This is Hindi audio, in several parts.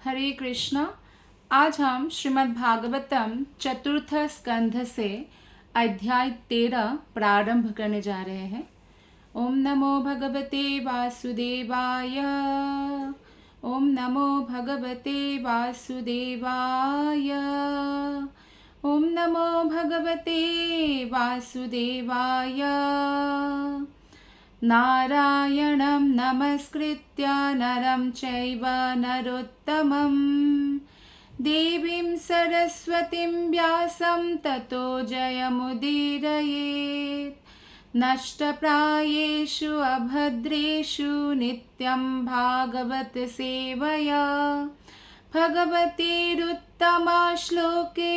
हरे कृष्णा। आज हम श्रीमद् भागवतम चतुर्थ स्कंध से अध्याय 13 प्रारंभ करने जा रहे हैं। ओम नमो भगवते वासुदेवाय। ओम नमो भगवते वासुदेवाय। ओम नमो भगवते वासुदेवाय। नारायणं नमस्कृत्य नरं चैव नरोत्तमं देवीं सरस्वतीं व्यासं ततो जयमुदीरयेत्। नष्टप्रायेषु अभद्रेषु नित्यं भागवत सेवया भगवतीरुत्तमा श्लोके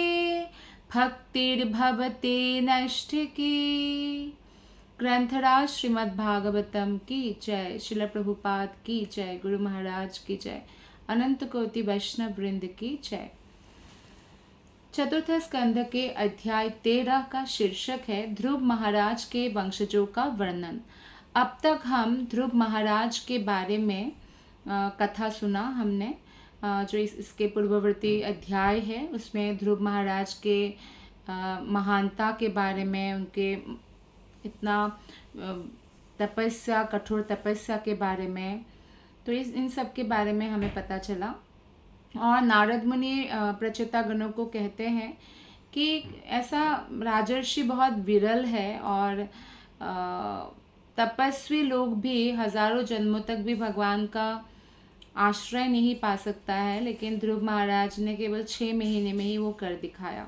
भक्तिर्भवते नष्टिकी। ग्रंथराज श्रीमद् भागवतम की जय। शिल प्रभुपाद की जय। गुरु महाराज की जय। अनंत कोटि वैष्णव वृंद की जय। चतुर्थ स्कंध के अध्याय 13 का शीर्षक है ध्रुव महाराज के वंशजों का वर्णन। अब तक हम ध्रुव महाराज के बारे में कथा सुना हमने। जो इसके पूर्ववर्ती अध्याय है उसमें ध्रुव महाराज के महानता के बारे में, उनके इतना तपस्या, कठोर तपस्या के बारे में, तो इन सब के बारे में हमें पता चला। और नारद मुनि प्रचेता गणों को कहते हैं कि ऐसा राजर्षि बहुत विरल है और तपस्वी लोग भी हजारों जन्मों तक भी भगवान का आश्रय नहीं पा सकता है, लेकिन ध्रुव महाराज ने केवल 6 महीने में ही वो कर दिखाया।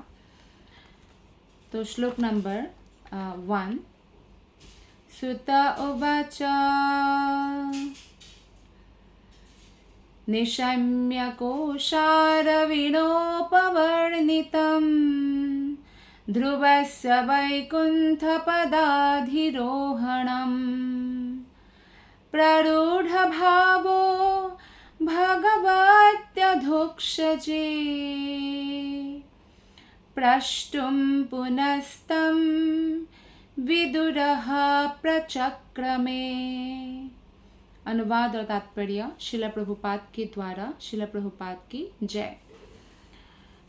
तो श्लोक नंबर 1। सुत उवाच निशम्य कोशारविणोपवर्णितं ध्रुवस्य वैकुण्ठपदाधिरोहणं प्ररूढभावो भगवत्यधोक्षजे प्रष्टुं पुनस्तं विदुरः प्रचक्रमे। अनुवाद और तात्पर्य शिल प्रभुपाद के द्वारा। शिल प्रभुपाद की जय।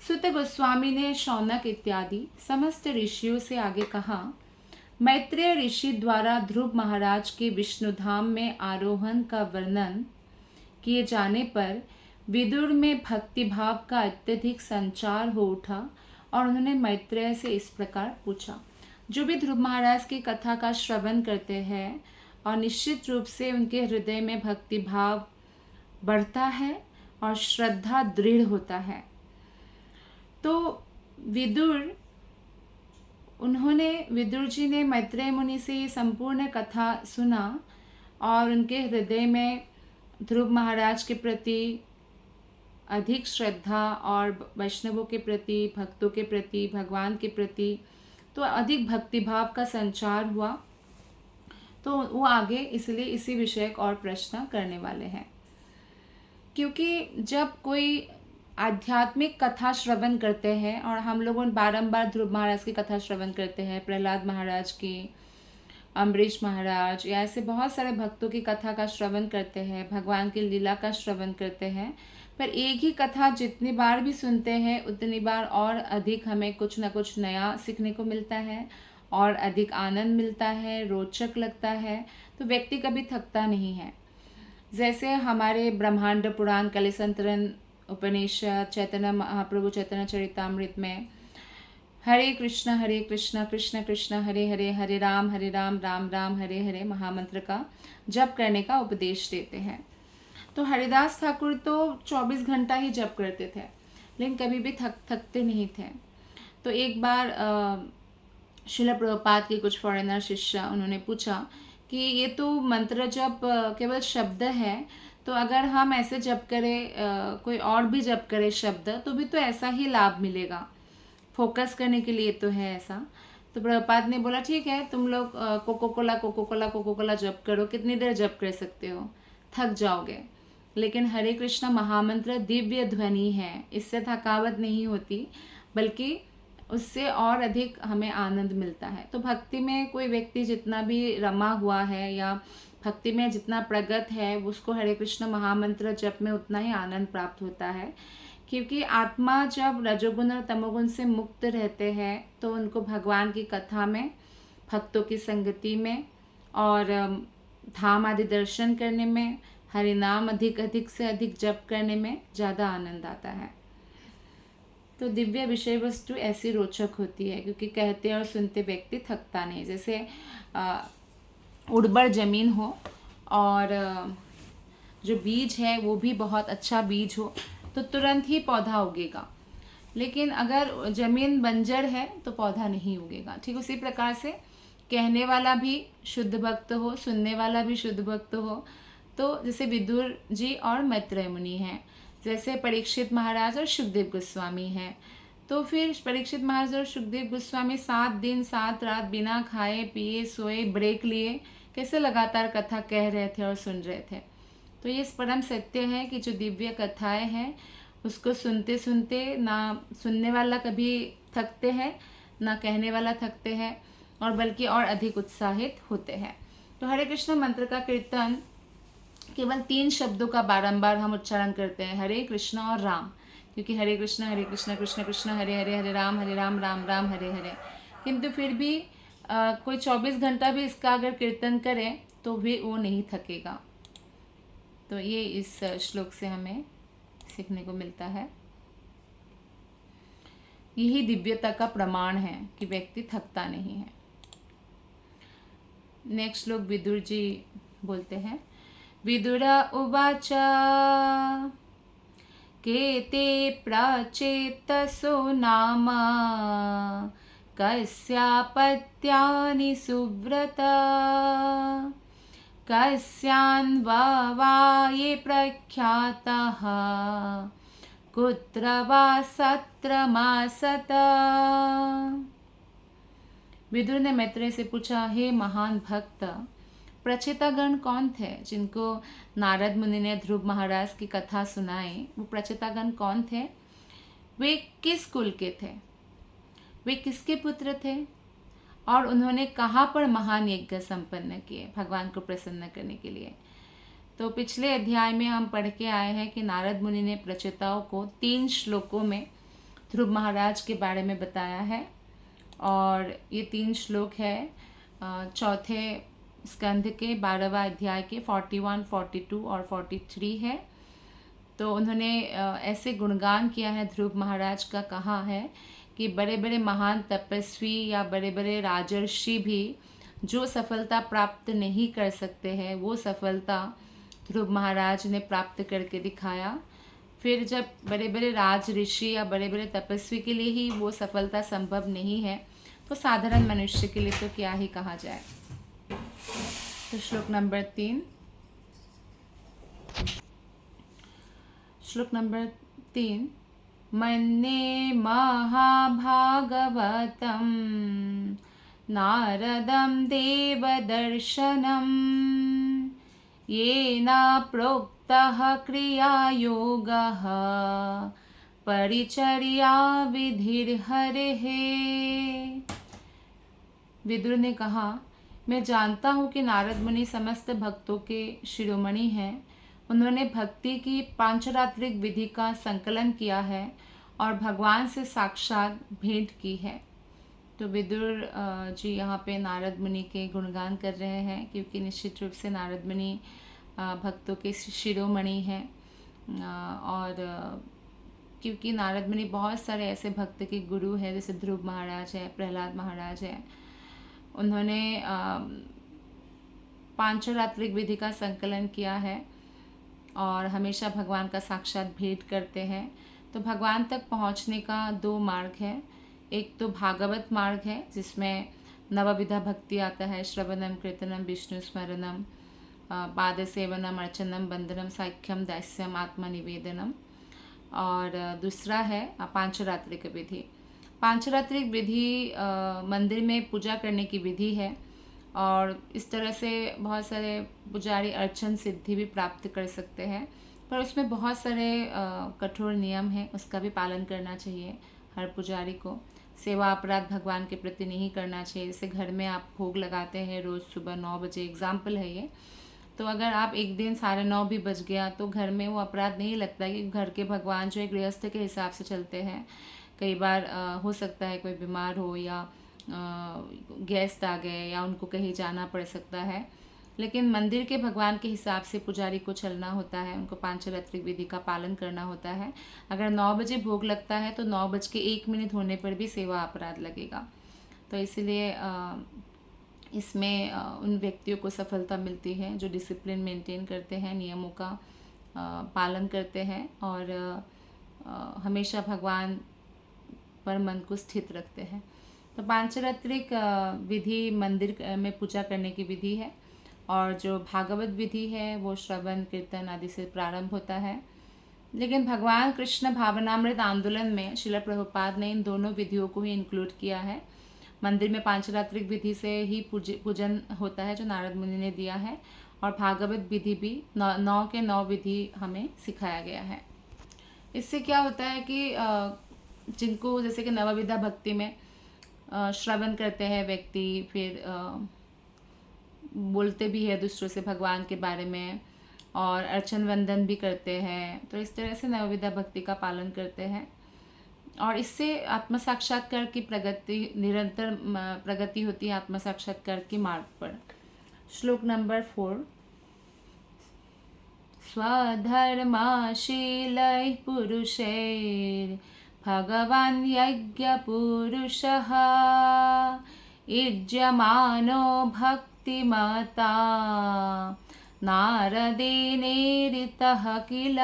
सुत गोस्वामी ने शौनक इत्यादि समस्त ऋषियों से आगे कहा, मैत्रेय ऋषि द्वारा ध्रुव महाराज के विष्णुधाम में आरोहण का वर्णन किए जाने पर विदुर में भक्तिभाव का अत्यधिक संचार हो उठा और उन्होंने मैत्रेय से इस प्रकार पूछा। जो भी ध्रुव महाराज की कथा का श्रवण करते हैं और निश्चित रूप से उनके हृदय में भक्ति भाव बढ़ता है और श्रद्धा दृढ़ होता है, तो विदुर जी ने मैत्रेय मुनि से ये संपूर्ण कथा सुना और उनके हृदय में ध्रुव महाराज के प्रति अधिक श्रद्धा और वैष्णवों के प्रति, भक्तों के प्रति, भगवान के प्रति तो अधिक भक्तिभाव का संचार हुआ। तो वो आगे इसलिए इसी विषय और प्रश्न करने वाले हैं, क्योंकि जब कोई आध्यात्मिक कथा श्रवण करते हैं, और हम लोगों बारंबार ध्रुव महाराज की कथा श्रवण करते हैं, प्रहलाद महाराज की, अम्बरीश महाराज, या ऐसे बहुत सारे भक्तों की कथा का श्रवण करते हैं, भगवान की लीला का श्रवण करते हैं, पर एक ही कथा जितनी बार भी सुनते हैं उतनी बार और अधिक हमें कुछ ना कुछ नया सीखने को मिलता है और अधिक आनंद मिलता है, रोचक लगता है, तो व्यक्ति कभी थकता नहीं है। जैसे हमारे ब्रह्मांड पुराण, कलिसंतरण उपनिषद, चैतन्य महाप्रभु चैतन्य चरितामृत में हरे कृष्ण कृष्ण कृष्ण हरे हरे, हरे राम राम राम हरे हरे महामंत्र का जप करने का उपदेश देते हैं। तो हरिदास ठाकुर तो 24 घंटा ही जप करते थे, लेकिन कभी भी थकते नहीं थे। तो एक बार शिल प्रभुपाद के कुछ फॉरेनर शिष्य उन्होंने पूछा कि ये तो मंत्र जप केवल शब्द है, तो अगर हम ऐसे जप करें, कोई और भी जप करे शब्द, तो भी तो ऐसा ही लाभ मिलेगा, फोकस करने के लिए तो है ऐसा। तो प्रभुपाद ने बोला ठीक है, तुम लोग कोको कोला जप करो, कितनी देर जप कर सकते हो, थक जाओगे, लेकिन हरे कृष्ण महामंत्र दिव्य ध्वनि है, इससे थकावट नहीं होती, बल्कि उससे और अधिक हमें आनंद मिलता है। तो भक्ति में कोई व्यक्ति जितना भी रमा हुआ है या भक्ति में जितना प्रगत है उसको हरे कृष्ण महामंत्र जप में उतना ही आनंद प्राप्त होता है, क्योंकि आत्मा जब रजोगुण और तमोगुण से मुक्त रहते हैं तो उनको भगवान की कथा में, भक्तों की संगति में और धाम आदि दर्शन करने में, हरि नाम अधिक अधिक से अधिक जप करने में ज़्यादा आनंद आता है। तो दिव्य विषय वस्तु ऐसी रोचक होती है क्योंकि कहते और सुनते व्यक्ति थकता नहीं। जैसे उर्वर जमीन हो और जो बीज है वो भी बहुत अच्छा बीज हो तो तुरंत ही पौधा उगेगा, लेकिन अगर जमीन बंजर है तो पौधा नहीं उगेगा। ठीक उसी प्रकार से कहने वाला भी शुद्ध भक्त हो, सुनने वाला भी शुद्ध भक्त हो। तो जैसे विदुर जी और मैत्रेय मुनि हैं, जैसे परीक्षित महाराज और सुखदेव गोस्वामी हैं। तो फिर परीक्षित महाराज और सुखदेव गोस्वामी 7 दिन 7 रात बिना खाए पिए सोए ब्रेक लिए कैसे लगातार कथा कह रहे थे और सुन रहे थे। तो ये परम सत्य है कि जो दिव्य कथाएं हैं उसको सुनते सुनते ना सुनने वाला कभी थकते हैं ना कहने वाला थकते हैं, और बल्कि और अधिक उत्साहित होते हैं। तो हरे कृष्ण मंत्र का कीर्तन केवल 3 शब्दों का बारंबार हम उच्चारण करते हैं, हरे कृष्ण और राम, क्योंकि हरे कृष्ण कृष्ण कृष्ण हरे हरे, हरे राम राम राम हरे हरे। किंतु फिर भी कोई 24 घंटा भी इसका अगर कीर्तन करें तो भी वो नहीं थकेगा। तो ये इस श्लोक से हमें सीखने को मिलता है। यही दिव्यता का प्रमाण है कि व्यक्ति थकता नहीं है। नेक्स्ट श्लोक विदुर जी बोलते हैं। विदुर उवाच केते प्रचेतसो नाम कस्यापत्यानि सुव्रत कस्यान्वा ये प्रख्यातः कुत्र वा सत्रमासत। विदुर ने मैत्रेय से पूछा, हे महान भक्त, प्रचेतागण कौन थे जिनको नारद मुनि ने ध्रुव महाराज की कथा सुनाई? वो प्रचेतागण कौन थे? वे किस कुल के थे? वे किसके पुत्र थे? और उन्होंने कहाँ पर महान यज्ञ संपन्न किए भगवान को प्रसन्न करने के लिए? तो पिछले अध्याय में हम पढ़ के आए हैं कि नारद मुनि ने प्रचेताओं को 3 श्लोकों में ध्रुव महाराज के बारे में बताया है, और ये 3 श्लोक है 4थे स्कंध के 12वां अध्याय के 41, 42 और 43 है। तो उन्होंने ऐसे गुणगान किया है ध्रुव महाराज का, कहा है कि बड़े बड़े महान तपस्वी या बड़े बड़े राजर्षि भी जो सफलता प्राप्त नहीं कर सकते हैं वो सफलता ध्रुव महाराज ने प्राप्त करके दिखाया। फिर जब बड़े बड़े राज ऋषि या बड़े बड़े तपस्वी के लिए ही वो सफलता संभव नहीं है तो साधारण मनुष्य के लिए तो क्या ही कहा जाए। तो श्लोक नंबर 3 मन्ये महाभागवतं नारदं देवदर्शनं येन प्रोक्तः क्रियायोगः परिचर्या विधिर्हरेः। विदुर ने कहा, मैं जानता हूँ कि नारद मुनि समस्त भक्तों के शिरोमणि हैं। उन्होंने भक्ति की पांचरात्रिक विधि का संकलन किया है और भगवान से साक्षात भेंट की है। तो विदुर जी यहाँ पे नारद मुनि के गुणगान कर रहे हैं, क्योंकि निश्चित रूप से नारद मुनि भक्तों के शिरोमणि हैं। और क्योंकि नारद मुनि बहुत सारे ऐसे भक्त के गुरु हैं, जैसे ध्रुव महाराज है, प्रहलाद महाराज है। उन्होंने पांचरात्रिक विधि का संकलन किया है और हमेशा भगवान का साक्षात भेंट करते हैं। तो भगवान तक पहुंचने का 2 मार्ग है। एक तो भागवत मार्ग है जिसमें नवविधा भक्ति आता है, श्रवणम कीर्तनम विष्णु स्मरणम पाद सेवनम अर्चनम बंदनम साख्यम दास्यम आत्मनिवेदनम। और दूसरा है पांचरात्रिक विधि। पांचरात्रिक विधि मंदिर में पूजा करने की विधि है, और इस तरह से बहुत सारे पुजारी अर्चन सिद्धि भी प्राप्त कर सकते हैं, पर उसमें बहुत सारे कठोर नियम हैं, उसका भी पालन करना चाहिए हर पुजारी को। सेवा अपराध भगवान के प्रति नहीं करना चाहिए। जैसे घर में आप भोग लगाते हैं रोज़ सुबह 9 बजे, एग्जाम्पल है ये, तो अगर आप एक दिन 9:30 भी बज गया तो घर में वो अपराध नहीं लगता कि घर के भगवान जो है गृहस्थ के हिसाब से चलते हैं। कई बार हो सकता है कोई बीमार हो या गेस्ट आ गए या उनको कहीं जाना पड़ सकता है, लेकिन मंदिर के भगवान के हिसाब से पुजारी को चलना होता है, उनको पांचरात्रिक विधि का पालन करना होता है। अगर 9 बजे भोग लगता है तो 9:01 होने पर भी सेवा अपराध लगेगा। तो इसलिए इसमें उन व्यक्तियों को सफलता मिलती है जो डिसिप्लिन मेंटेन करते हैं, नियमों का पालन करते हैं और हमेशा भगवान पर मन को स्थित रखते हैं। तो पांचरात्रिक विधि मंदिर में पूजा करने की विधि है, और जो भागवत विधि है वो श्रवण कीर्तन आदि से प्रारंभ होता है। लेकिन भगवान कृष्ण भावनामृत आंदोलन में श्रील प्रभुपाद ने इन दोनों विधियों को ही इंक्लूड किया है। मंदिर में पांचरात्रिक विधि से ही पूजन होता है जो नारद मुनि ने दिया है, और भागवत विधि भी 9 के 9 विधि हमें सिखाया गया है। इससे क्या होता है कि जिनको जैसे कि नवविधा भक्ति में श्रवण करते हैं व्यक्ति, फिर बोलते भी है दूसरों से भगवान के बारे में, और अर्चन वंदन भी करते हैं, तो इस तरह से नवविधा भक्ति का पालन करते हैं, और इससे आत्म साक्षात्कार की प्रगति, निरंतर प्रगति होती है आत्म साक्षात्कार की मार्ग पर। श्लोक नंबर 4। स्वधर्माशीलैः पुरुषैर् भगवान् यज्ञपुरुषः युज्यमानो भक्तिमता नारदेनेरितः किल।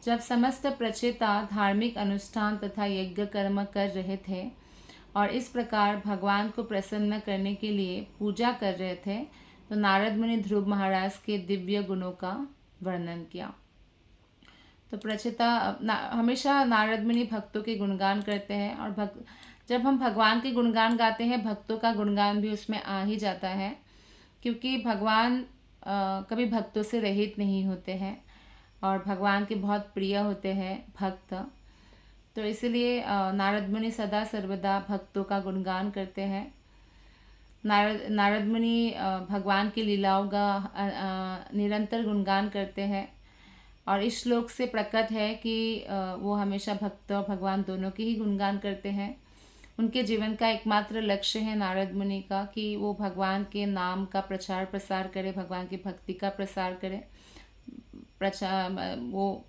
जब समस्त प्रचेता धार्मिक अनुष्ठान तथा यज्ञ कर्म कर रहे थे और इस प्रकार भगवान को प्रसन्न करने के लिए पूजा कर रहे थे, तो नारद मुनि ध्रुव महाराज के दिव्य गुणों का वर्णन किया। तो प्रचेता हमेशा नारद मुनि भक्तों के गुणगान करते हैं, और जब हम भगवान के गुणगान गाते हैं, भक्तों का गुणगान भी उसमें आ ही जाता है, क्योंकि भगवान कभी भक्तों से रहित नहीं होते हैं और भगवान के बहुत प्रिय होते हैं भक्त। तो इसलिए नारद मुनि सदा सर्वदा भक्तों का गुणगान करते हैं। नारद मुनि भगवान की लीलाओं का निरंतर गुणगान करते हैं, और इस श्लोक से प्रकट है कि वो हमेशा भक्त और भगवान दोनों की ही गुणगान करते हैं। उनके जीवन का एकमात्र लक्ष्य है नारद मुनि का कि वो भगवान के नाम का प्रचार प्रसार करे, भगवान की भक्ति का प्रसार करे। वो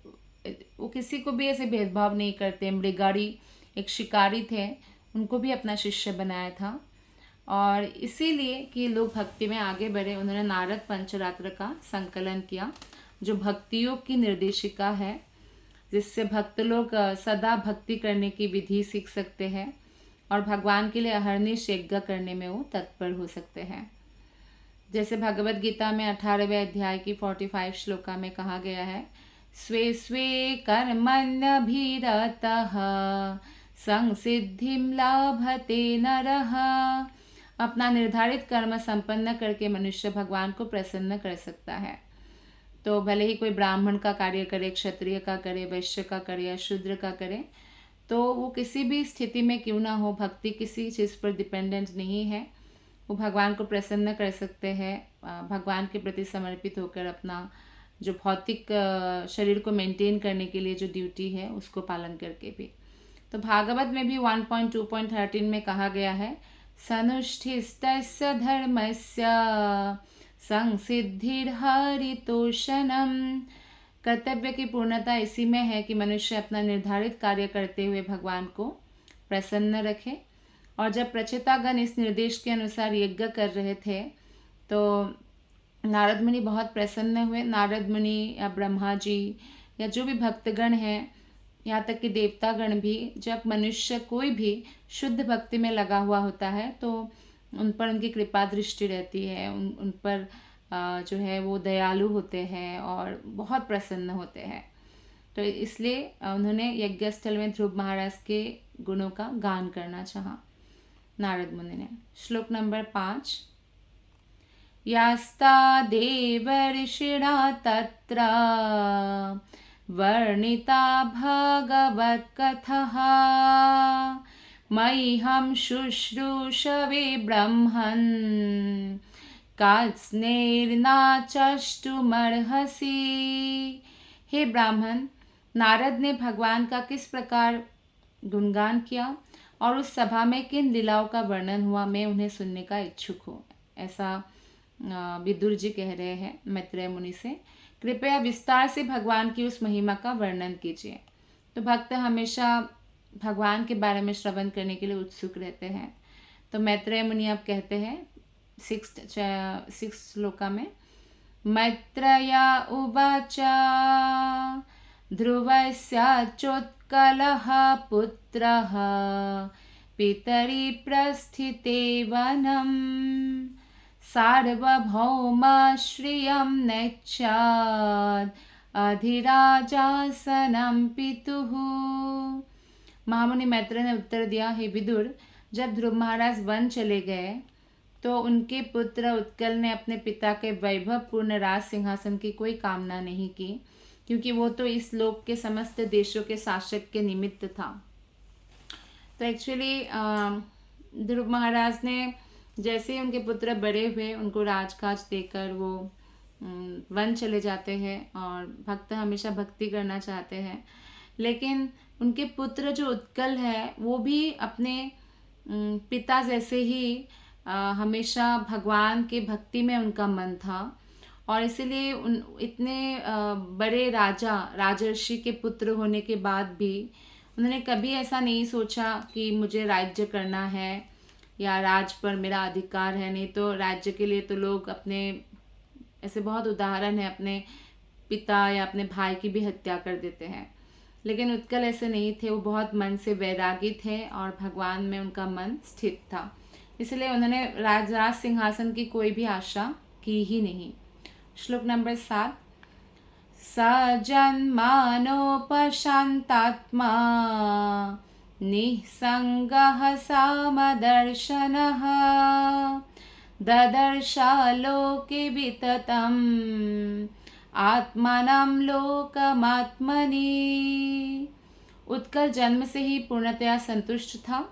किसी को भी ऐसे भेदभाव नहीं करते। मृगाड़ी एक शिकारी थे, उनको भी अपना शिष्य बनाया था, और इसीलिए कि लोग भक्ति में आगे बढ़े, उन्होंने नारद पंचरात्र का संकलन किया, जो भक्तियों की निर्देशिका है, जिससे भक्त लोग सदा भक्ति करने की विधि सीख सकते हैं और भगवान के लिए अहर्निश यज्ञ करने में वो तत्पर हो सकते हैं। जैसे भगवत गीता में 18वें अध्याय की 45 श्लोका में कहा गया है, स्वे स्वे कर्मण्यभिरतः संसिद्धिं लाभते नरः। अपना निर्धारित कर्म संपन्न करके मनुष्य भगवान को प्रसन्न कर सकता है। तो भले ही कोई ब्राह्मण का कार्य करे, क्षत्रिय का करे, वैश्य का करे या शूद्र का करे, तो वो किसी भी स्थिति में क्यों ना हो, भक्ति किसी चीज़ पर डिपेंडेंट नहीं है, वो भगवान को प्रसन्न कर सकते हैं। भगवान के प्रति समर्पित होकर अपना जो भौतिक शरीर को मेंटेन करने के लिए जो ड्यूटी है उसको पालन करके भी। तो भागवत में भी 1.2.13 में कहा गया है, सनुष्ठिस्तस्य धर्मस्य संसिद्धिर्हरितोषणम। कर्तव्य की पूर्णता इसी में है कि मनुष्य अपना निर्धारित कार्य करते हुए भगवान को प्रसन्न रखे। और जब प्रचेतागण इस निर्देश के अनुसार यज्ञ कर रहे थे तो नारद मुनि बहुत प्रसन्न हुए। नारद मुनि या ब्रह्मा जी या जो भी भक्तगण हैं, यहाँ तक कि देवतागण भी, जब मनुष्य कोई भी शुद्ध भक्ति में लगा हुआ होता है तो उन पर उनकी कृपा दृष्टि रहती है, उन पर जो है वो दयालु होते हैं और बहुत प्रसन्न होते हैं। तो इसलिए उन्होंने यज्ञस्थल में ध्रुव महाराज के गुणों का गान करना चाहा नारद मुनि ने। श्लोक नंबर 5। यास्ता देव ऋषिणा तत्र वर्णिता भगवत कथः मह्यं शुश्रूषवे ब्रह्मन् कात्स्नैर्नाचष्टुमर्हसि। हे ब्राह्मण, नारद ने भगवान का किस प्रकार गुणगान किया और उस सभा में किन लीलाओं का वर्णन हुआ, मैं उन्हें सुनने का इच्छुक हूँ। ऐसा विदुर जी कह रहे हैं मैत्रेय मुनि से। कृपया विस्तार से भगवान की उस महिमा का वर्णन कीजिए। तो भक्त हमेशा भगवान के बारे में श्रवण करने के लिए उत्सुक रहते हैं। तो मैत्रेय मुनि अब कहते हैं 6 श्लोका में, मैत्रेया उवाच ध्रुवस्याचोत्कलः पुत्रः पितरि प्रस्थिते वनम् सार्वभौमाश्रियं नेच्छाद् अधिराजासनं पितुः। महामुनि मैत्रेय ने उत्तर दिया, हे विदुर, जब ध्रुव महाराज वन चले गए तो उनके पुत्र उत्कल ने अपने पिता के वैभवपूर्ण राज सिंहासन की कोई कामना नहीं की, क्योंकि वो तो इस लोक के समस्त देशों के शासक के निमित्त था। तो एक्चुअली ध्रुव महाराज ने जैसे ही उनके पुत्र बड़े हुए, उनको राजकाज देकर वो वन चले जाते हैं और भक्त हमेशा भक्ति करना चाहते हैं। लेकिन उनके पुत्र जो उत्कल है वो भी अपने पिता जैसे ही हमेशा भगवान के भक्ति में उनका मन था और इसीलिए इतने बड़े राजर्षि के पुत्र होने के बाद भी उन्होंने कभी ऐसा नहीं सोचा कि मुझे राज्य करना है या राज पर मेरा अधिकार है। नहीं तो राज्य के लिए तो लोग अपने, ऐसे बहुत उदाहरण है, अपने पिता या अपने भाई की भी हत्या कर देते हैं। लेकिन उत्कल ऐसे नहीं थे, वो बहुत मन से वैरागी थे और भगवान में उनका मन स्थित था। इसलिए उन्होंने राज सिंहासन की कोई भी आशा की ही नहीं। श्लोक नंबर 7, सजन्मानोपशान्तात्मा निःसङ्गः सामदर्शनः ददर्शालोके विततम् आत्मानं लोकमात्मनि। उत्कल जन्म से ही पूर्णतया संतुष्ट था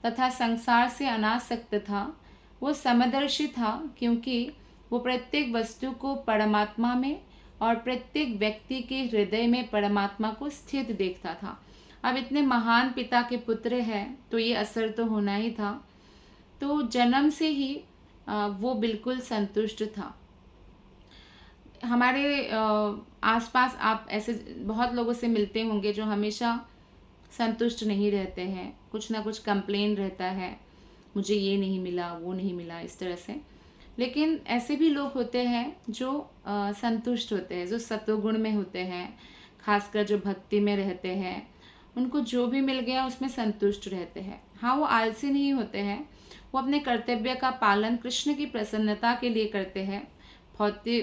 तथा संसार से अनासक्त था। वो समदर्शी था क्योंकि वो प्रत्येक वस्तु को परमात्मा में और प्रत्येक व्यक्ति के हृदय में परमात्मा को स्थित देखता था। अब इतने महान पिता के पुत्र हैं तो ये असर तो होना ही था। तो जन्म से ही वो बिल्कुल संतुष्ट था। हमारे आसपास आप ऐसे बहुत लोगों से मिलते होंगे जो हमेशा संतुष्ट नहीं रहते हैं, कुछ ना कुछ कंप्लेन रहता है, मुझे ये नहीं मिला, वो नहीं मिला, इस तरह से। लेकिन ऐसे भी लोग होते हैं जो संतुष्ट होते हैं, जो सत्वगुण में होते हैं, खासकर जो भक्ति में रहते हैं, उनको जो भी मिल गया उसमें संतुष्ट रहते हैं। हाँ, वो आलसी नहीं होते हैं, वो अपने कर्तव्य का पालन कृष्ण की प्रसन्नता के लिए करते हैं।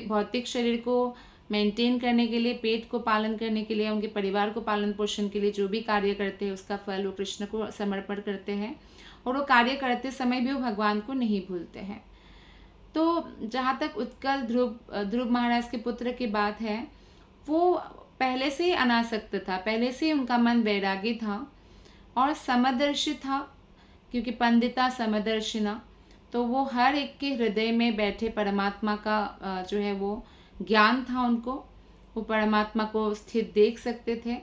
भौतिक शरीर को मेंटेन करने के लिए, पेट को पालन करने के लिए, उनके परिवार को पालन पोषण के लिए जो भी कार्य करते हैं उसका फल वो कृष्ण को समर्पण करते हैं और वो कार्य करते समय भी वो भगवान को नहीं भूलते हैं। तो जहाँ तक उत्कल ध्रुव महाराज के पुत्र की बात है, वो पहले से ही अनासक्त था, पहले से ही उनका मन वैरागी था और समदर्शी था, क्योंकि पंडिता समदर्शिना, तो वो हर एक के हृदय में बैठे परमात्मा का जो है वो ज्ञान था उनको। वो परमात्मा को स्थित देख सकते थे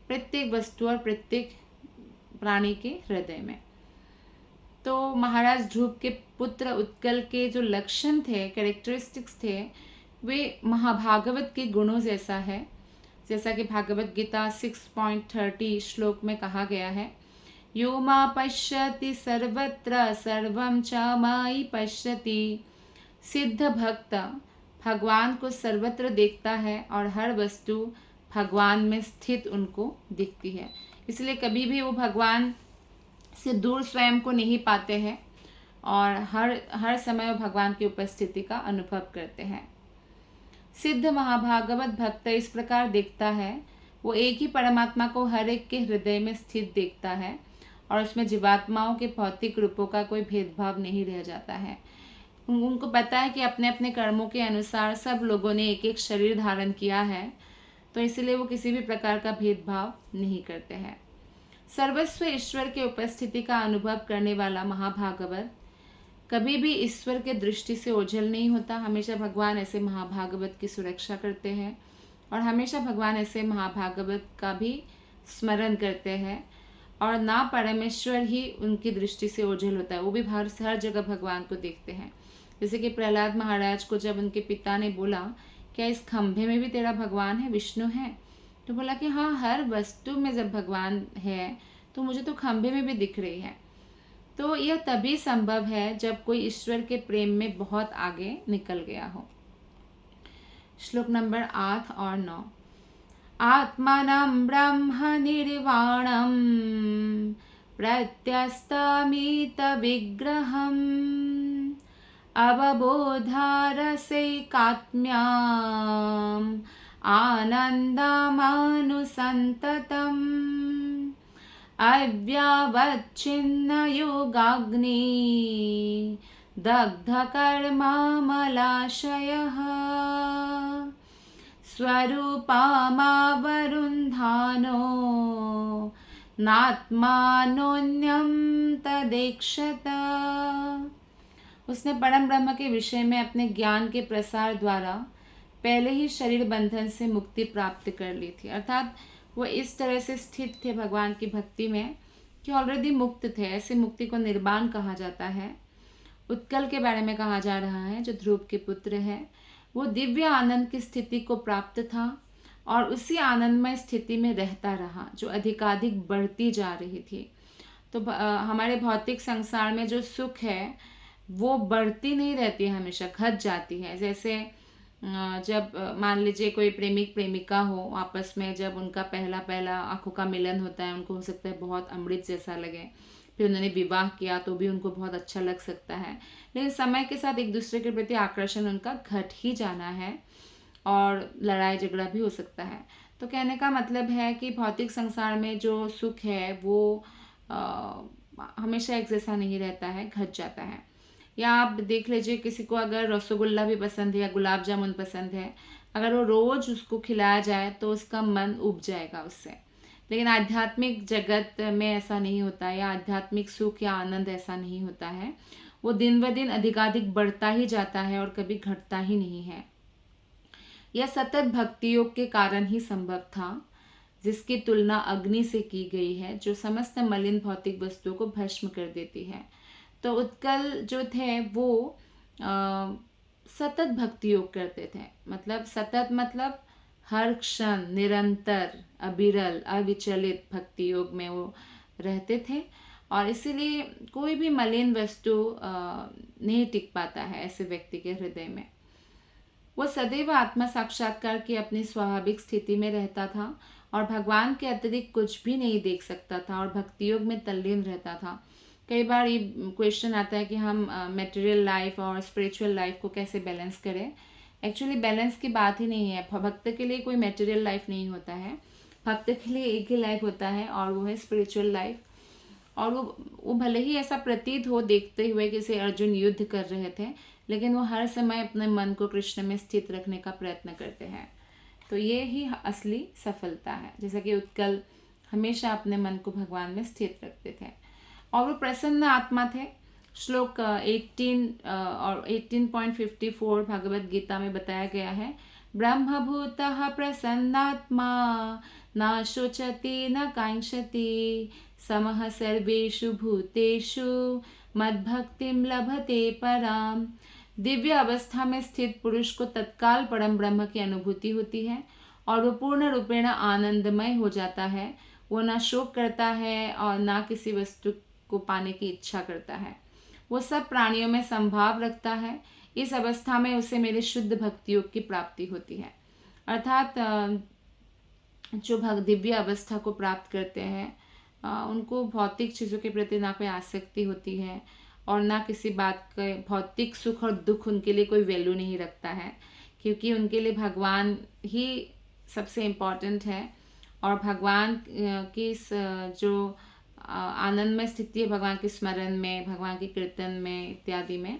प्रत्येक वस्तु और प्रत्येक प्राणी के हृदय में। तो महाराज ध्रुव के पुत्र उत्कल के जो लक्षण थे, कैरेक्टरिस्टिक्स थे, वे महाभागवत के गुणों जैसा है। जैसा कि भागवत गीता 6.30 श्लोक में कहा गया है, यो मा पश्यति सर्वत्र सर्वं च मायि पश्यति। सिद्ध भक्त भगवान को सर्वत्र देखता है और हर वस्तु भगवान में स्थित उनको दिखती है। इसलिए कभी भी वो भगवान से दूर स्वयं को नहीं पाते हैं और हर समय वो भगवान की उपस्थिति का अनुभव करते हैं। सिद्ध महाभागवत भक्त इस प्रकार देखता है, वो एक ही परमात्मा को हर एक के हृदय में स्थित देखता है और उसमें जीवात्माओं के भौतिक रूपों का कोई भेदभाव नहीं रह जाता है। उनको पता है कि अपने अपने कर्मों के अनुसार सब लोगों ने एक एक शरीर धारण किया है, तो इसलिए वो किसी भी प्रकार का भेदभाव नहीं करते हैं। सर्वस्व ईश्वर के उपस्थिति का अनुभव करने वाला महाभागवत कभी भी ईश्वर के दृष्टि से ओझल नहीं होता। हमेशा भगवान ऐसे महाभागवत की सुरक्षा करते हैं और हमेशा भगवान ऐसे महाभागवत का भी स्मरण करते हैं, और ना परमेश्वर ही उनकी दृष्टि से ओझल होता है, वो भी हर जगह भगवान को देखते हैं। जैसे कि प्रहलाद महाराज को जब उनके पिता ने बोला, क्या इस खंभे में भी तेरा भगवान है, विष्णु है? तो बोला कि हाँ, हर वस्तु में जब भगवान है तो मुझे तो खंभे में भी दिख रही है। तो यह तभी संभव है जब कोई ईश्वर के प्रेम में बहुत आगे निकल गया हो। श्लोक नंबर 8 और 9। आत्मानं ब्रह्म निर्वाणं प्रत्यस्तमित विग्रहम् अवबोधारसैकात्म्याम् आनन्दमानुसन्ततम् अव्यावच्छिन्नयोगाग्नि दग्धकर्मामलाशयः स्वरूपामावरुन्धानो नात्मानोन्यं तदेक्षत। उसने परम ब्रह्म के विषय में अपने ज्ञान के प्रसार द्वारा पहले ही शरीर बंधन से मुक्ति प्राप्त कर ली थी। अर्थात वो इस तरह से स्थित थे भगवान की भक्ति में कि ऑलरेडी मुक्त थे। ऐसे मुक्ति को निर्वाण कहा जाता है। उत्कल के बारे में कहा जा रहा है, जो ध्रुव के पुत्र है, वो दिव्य आनंद की स्थिति को प्राप्त था और उसी आनंदमय स्थिति में रहता रहा, जो अधिकाधिक बढ़ती जा रही थी। तो हमारे भौतिक संसार में जो सुख है वो बढ़ती नहीं रहती है, हमेशा घट जाती है। जैसे जब मान लीजिए कोई प्रेमिक प्रेमिका हो, आपस में जब उनका पहला आंखों का मिलन होता है, उनको हो सकता है बहुत अमृत जैसा लगे, फिर उन्होंने विवाह किया तो भी उनको बहुत अच्छा लग सकता है, लेकिन समय के साथ एक दूसरे के प्रति आकर्षण उनका घट ही जाना है और लड़ाई झगड़ा भी हो सकता है। तो कहने का मतलब है कि भौतिक संसार में जो सुख है वो हमेशा एक जैसा नहीं रहता है, घट जाता है। या आप देख लीजिए, किसी को अगर रसगुल्ला भी पसंद है या गुलाब जामुन पसंद है, अगर वो रोज़ उसको खिलाया जाए तो उसका मन उब जाएगा उससे। लेकिन आध्यात्मिक जगत में ऐसा नहीं होता, या आध्यात्मिक सुख या आनंद ऐसा नहीं होता है। वो दिन ब दिन अधिकाधिक बढ़ता ही जाता है और कभी घटता ही नहीं है। यह सतत भक्ति योग के कारण ही संभव था, जिसकी तुलना अग्नि से की गई है, जो समस्त मलिन भौतिक वस्तुओं को भस्म कर देती है। तो उत्कल जो थे वो सतत भक्ति योग करते थे। मतलब सतत मतलब हर क्षण निरंतर अविरल अविचलित भक्ति योग में वो रहते थे, और इसीलिए कोई भी मलिन वस्तु नहीं टिक पाता है ऐसे व्यक्ति के हृदय में। वो सदैव आत्मा साक्षात्कार की अपनी स्वाभाविक स्थिति में रहता था और भगवान के अतिरिक्त कुछ भी नहीं देख सकता था और भक्ति योग में तल्लीन रहता था। कई बार ये क्वेश्चन आता है कि हम मटेरियल लाइफ और स्पिरिचुअल लाइफ को कैसे बैलेंस करें। एक्चुअली बैलेंस की बात ही नहीं है। भक्त के लिए कोई मटेरियल लाइफ नहीं होता है, भक्त के लिए एक ही लाइफ होता है और वो है स्पिरिचुअल लाइफ। और वो भले ही ऐसा प्रतीत हो देखते हुए कि जैसे अर्जुन युद्ध कर रहे थे, लेकिन वो हर समय अपने मन को कृष्ण में स्थित रखने का प्रयत्न करते हैं। तो ये ही असली सफलता है। जैसा कि उत्कल हमेशा अपने मन को भगवान में स्थित रखते थे और वो प्रसन्न आत्मा थे। श्लोक 18 और 18.54 भगवत गीता में बताया गया है, ब्रह्मभूतः प्रसन्नात्मा न शोचति न कांक्षति समः सर्वेषु भूतेषु मद्भक्तिं लभते पराम। दिव्य अवस्था में स्थित पुरुष को तत्काल परम ब्रह्म की अनुभूति होती है और वो पूर्ण रूपेण आनंदमय हो जाता है। वो ना शोक करता है और ना किसी वस्तु को पाने की इच्छा करता है। वो सब प्राणियों में संभाव रखता है। इस अवस्था में उसे मेरे शुद्ध भक्ति योग की प्राप्ति होती है। अर्थात जो दिव्य अवस्था को प्राप्त करते हैं उनको भौतिक चीज़ों के प्रति ना कोई आसक्ति होती है और ना किसी बात का भौतिक सुख और दुख उनके लिए कोई वैल्यू नहीं रखता है, क्योंकि उनके लिए भगवान ही सबसे इम्पॉर्टेंट है। और भगवान की जो आनंदमय स्थिति है भगवान के स्मरण में, भगवान के कीर्तन में इत्यादि में,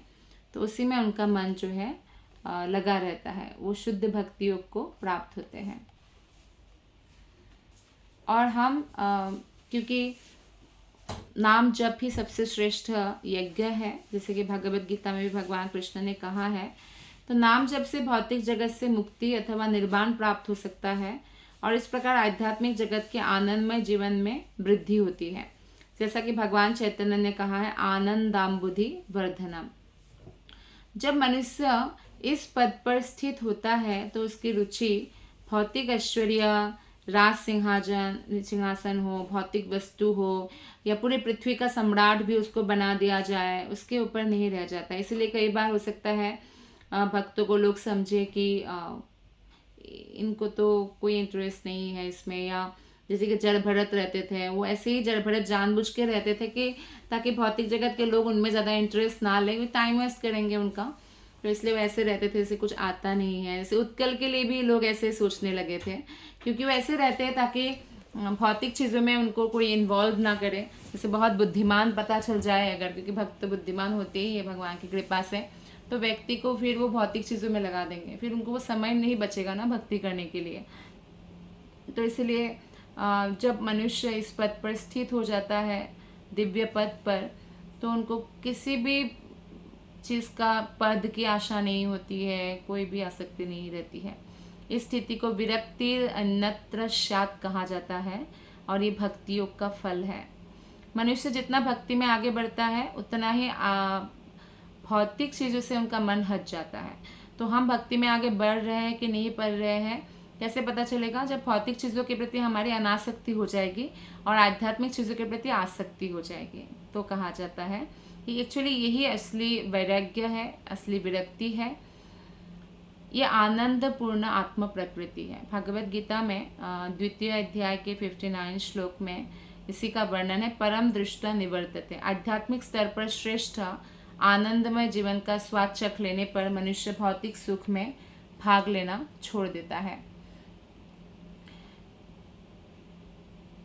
तो उसी में उनका मन जो है लगा रहता है। वो शुद्ध भक्ति योग को प्राप्त होते हैं। और हम क्योंकि नाम जप ही सबसे श्रेष्ठ यज्ञ है, जैसे कि भगवत गीता में भी भगवान कृष्ण ने कहा है। तो नाम जप से भौतिक जगत से मुक्ति अथवा निर्वाण प्राप्त हो सकता है और इस प्रकार आध्यात्मिक जगत के आनंदमय जीवन में वृद्धि होती है। जैसा कि भगवान चैतन्य ने कहा है, आनंदाम्बुधि वर्धनम। जब मनुष्य इस पद पर स्थित होता है तो उसकी रुचि भौतिक ऐश्वर्य, राज सिंहासन हो, भौतिक वस्तु हो, या पूरी पृथ्वी का सम्राट भी उसको बना दिया जाए, उसके ऊपर नहीं रह जाता। इसलिए कई बार हो सकता है भक्तों को लोग समझे कि इनको तो कोई इंटरेस्ट नहीं है इसमें, या जैसे कि जड़ भरत रहते थे, वो ऐसे ही जड़ भरत जानबूझ के रहते थे कि ताकि भौतिक जगत के लोग उनमें ज़्यादा इंटरेस्ट ना लें, टाइम वेस्ट करेंगे उनका, तो इसलिए वो ऐसे रहते थे, जैसे कुछ आता नहीं है। जैसे उत्कल के लिए भी लोग ऐसे सोचने लगे थे, क्योंकि वो ऐसे रहते हैं ताकि भौतिक चीज़ों में उनको कोई इन्वॉल्व ना करे। जैसे बहुत बुद्धिमान पता चल जाए अगर, क्योंकि भक्त बुद्धिमान होते ही है भगवान की कृपा से, तो व्यक्ति को फिर वो भौतिक चीज़ों में लगा देंगे, फिर उनको वो समय नहीं बचेगा ना भक्ति करने के लिए। तो इसलिए जब मनुष्य इस पद पर स्थित हो जाता है, दिव्य पद पर, तो उनको किसी भी चीज़ का पद की आशा नहीं होती है, कोई भी आसक्ति नहीं रहती है। इस स्थिति को विरक्ति अन्यत्र स्यात् कहा जाता है और ये भक्ति योग का फल है। मनुष्य जितना भक्ति में आगे बढ़ता है उतना ही भौतिक चीज़ों से उनका मन हट जाता है। तो हम भक्ति में आगे बढ़ रहे हैं कि नहीं बढ़ रहे हैं, कैसे पता चलेगा? जब भौतिक चीज़ों के प्रति हमारी अनासक्ति हो जाएगी और आध्यात्मिक चीज़ों के प्रति आसक्ति हो जाएगी। तो कहा जाता है कि एक्चुअली यही असली वैराग्य है, असली विरक्ति है, ये आनंदपूर्ण आत्म प्रकृति है। भगवत गीता में द्वितीय अध्याय के 59 श्लोक में इसी का वर्णन है। परम दृष्टा निवर्तते। आध्यात्मिक स्तर पर श्रेष्ठ आनंदमय जीवन का स्वाद चख लेने पर मनुष्य भौतिक सुख में भाग लेना छोड़ देता है।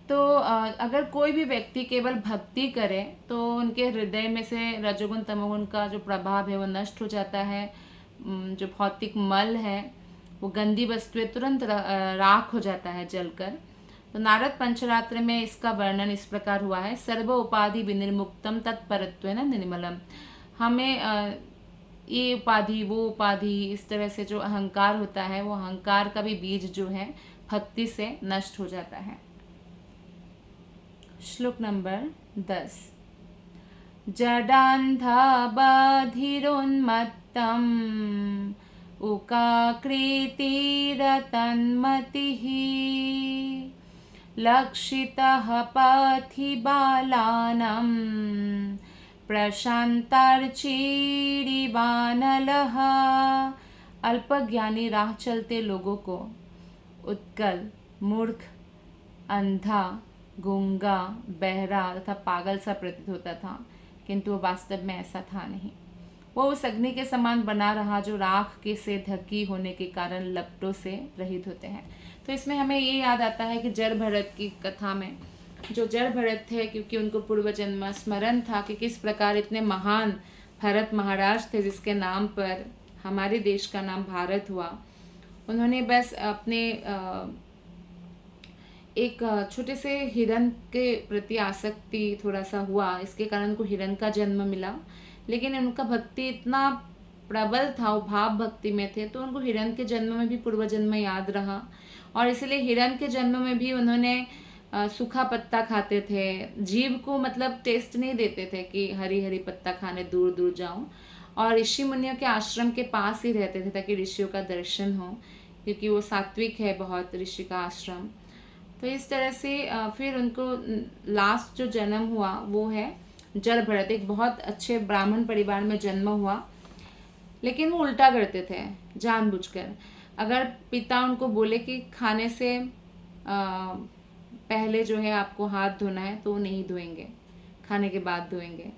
तो अगर कोई भी व्यक्ति केवल भक्ति करे तो उनके हृदय में से रजोगुण तमोगुण का जो प्रभाव है वो नष्ट हो जाता है। जो भौतिक मल है, वो गंदी वस्तुएं तुरंत राख हो जाता है जलकर। तो नारद पंचरात्र में इसका वर्णन इस प्रकार हुआ है। सर्व उपाधि विनिर्मुक्तम तत्परत्वेन निर्मलम। हमें ये उपाधि वो उपाधि, इस तरह से जो अहंकार होता है, वो अहंकार का भी बीज जो है भक्ति से नष्ट हो जाता है। श्लोक नंबर 10। जडान्धा बधिरोन्मत्तम् उकाकृतिरतन्मतिः लक्षितः पथि बालानां प्रशांतार्चिरिवानलः। अल्पज्ञानी राह चलते लोगों को उत्कल, मूर्ख, अंधा, गूंगा, बहरा तथा पागल सा प्रतीत होता था, किंतु वो वास्तव में ऐसा था नहीं। वो उस अग्नि के समान बना रहा जो राख के से ढकी होने के कारण लपटों से रहित होते हैं। तो इसमें हमें ये याद आता है कि जड़ भरत की कथा में जो जड़ भरत थे, क्योंकि उनको पूर्व जन्म स्मरण था कि किस प्रकार इतने महान भरत महाराज थे जिसके नाम पर हमारे देश का नाम भारत हुआ। उन्होंने बस अपने एक छोटे से हिरण के प्रति आसक्ति थोड़ा सा हुआ, इसके कारण उनको हिरण का जन्म मिला। लेकिन उनका भक्ति इतना प्रबल था, वो भाव भक्ति में थे, तो उनको हिरण के जन्म में भी पूर्व जन्म याद रहा। और इसलिए हिरण के जन्म में भी उन्होंने सूखा पत्ता खाते थे, जीव को मतलब टेस्ट नहीं देते थे कि हरी हरी पत्ता खाने दूर दूर जाऊं। और ऋषि मुनियों के आश्रम के पास ही रहते थे ताकि ऋषियों का दर्शन हो, क्योंकि वो सात्विक है बहुत ऋषि का आश्रम। तो इस तरह से फिर उनको लास्ट जो जन्म हुआ वो है जड़ भरत। एक बहुत अच्छे ब्राह्मण परिवार में जन्म हुआ, लेकिन वो उल्टा करते थे जानबूझकर। अगर पिता उनको बोले कि खाने से पहले जो है आपको हाथ धोना है, तो वो नहीं धोएंगे, खाने के बाद धोएंगे।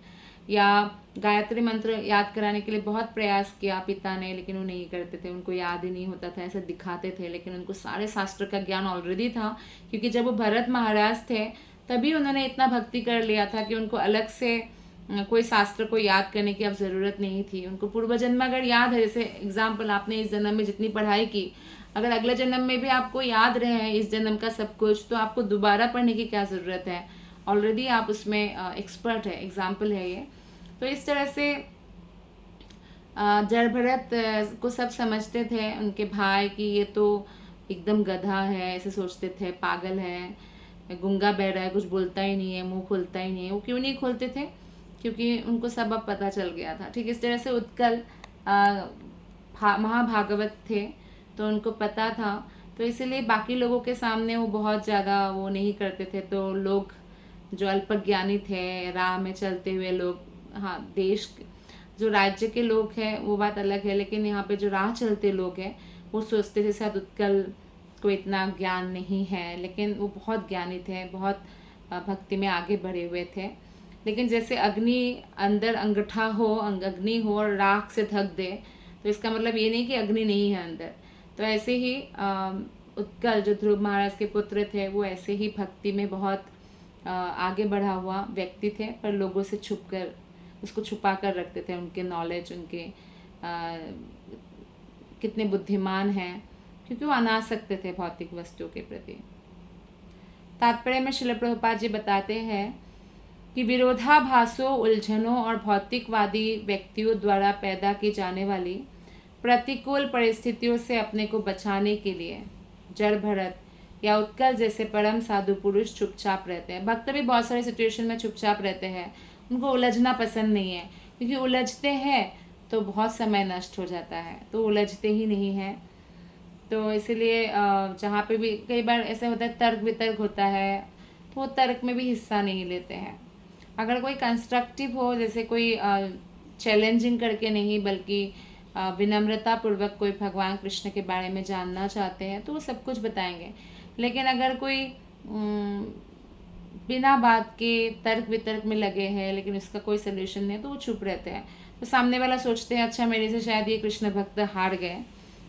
या गायत्री मंत्र याद कराने के लिए बहुत प्रयास किया पिता ने, लेकिन वो नहीं करते थे, उनको याद ही नहीं होता था, ऐसे दिखाते थे। लेकिन उनको सारे शास्त्र का ज्ञान ऑलरेडी था, क्योंकि जब वो भरत महाराज थे तभी उन्होंने इतना भक्ति कर लिया था कि उनको अलग से कोई शास्त्र को याद करने की अब ज़रूरत नहीं थी। उनको पूर्व जन्म अगर याद है, जैसे एग्जाम्पल आपने इस जन्म में जितनी पढ़ाई की, अगर अगले जन्म में भी आपको याद रहे हैं इस जन्म का सब कुछ, तो आपको दोबारा पढ़ने की क्या ज़रूरत है। ऑलरेडी आप उसमें एक्सपर्ट है, एग्जाम्पल है ये। तो इस तरह से जड़ भरत को सब समझते थे, उनके भाई, कि ये तो एकदम गधा है, ऐसे सोचते थे, पागल है, गूंगा बह रहा है, कुछ बोलता ही नहीं है, मुंह खोलता ही नहीं है। वो क्यों नहीं खोलते थे? क्योंकि उनको सब अब पता चल गया था। ठीक इस तरह से उत्कल महाभागवत थे, तो उनको पता था, तो इसीलिए बाकी लोगों के सामने वो बहुत ज़्यादा वो नहीं करते थे। तो लोग जो अल्पज्ञानी थे, राह में चलते हुए लोग, हाँ, देश जो राज्य के लोग हैं वो बात अलग है, लेकिन यहाँ पे जो राह चलते लोग हैं वो सोचते थे शायद उत्कल को इतना ज्ञान नहीं है, लेकिन वो बहुत ज्ञानी थे, बहुत भक्ति में आगे बढ़े हुए थे। लेकिन जैसे अग्नि अंदर अंगूठा हो, अग्नि हो और राख से ढक दे, तो इसका मतलब ये नहीं कि अग्नि नहीं है अंदर। तो ऐसे ही उत्कल जो ध्रुव महाराज के पुत्र थे वो ऐसे ही भक्ति में बहुत आगे बढ़ा हुआ व्यक्ति थे, पर लोगों से छुपकर उसको छुपा कर रखते थे, उनके नॉलेज, उनके कितने बुद्धिमान हैं, क्योंकि वो अनासक्त थे भौतिक वस्तुओं के प्रति। तात्पर्य में श्रील प्रभुपाद जी बताते हैं कि विरोधाभासों, उलझनों और भौतिकवादी व्यक्तियों द्वारा पैदा की जाने वाली प्रतिकूल परिस्थितियों से अपने को बचाने के लिए जड़ भरत या उत्कल जैसे परम साधु पुरुष चुपचाप रहते हैं। भक्त भी बहुत सारे सिचुएशन में चुपचाप रहते हैं, उनको उलझना पसंद नहीं है, क्योंकि उलझते हैं तो बहुत समय नष्ट हो जाता है, तो उलझते ही नहीं हैं। तो इसीलिए जहाँ पे भी कई बार ऐसा होता है, तर्क वितर्क होता है, तो वो तर्क में भी हिस्सा नहीं लेते हैं। अगर कोई कंस्ट्रक्टिव हो, जैसे कोई चैलेंजिंग करके नहीं, बल्कि विनम्रता पूर्वक कोई भगवान कृष्ण के बारे में जानना चाहते हैं, तो वो सब कुछ बताएंगे। लेकिन अगर कोई बिना बात के तर्क वितर्क में लगे हैं, लेकिन उसका कोई सोल्यूशन नहीं है, तो वो चुप रहते हैं। तो सामने वाला सोचते हैं अच्छा मेरे से शायद ये कृष्ण भक्त हार गए,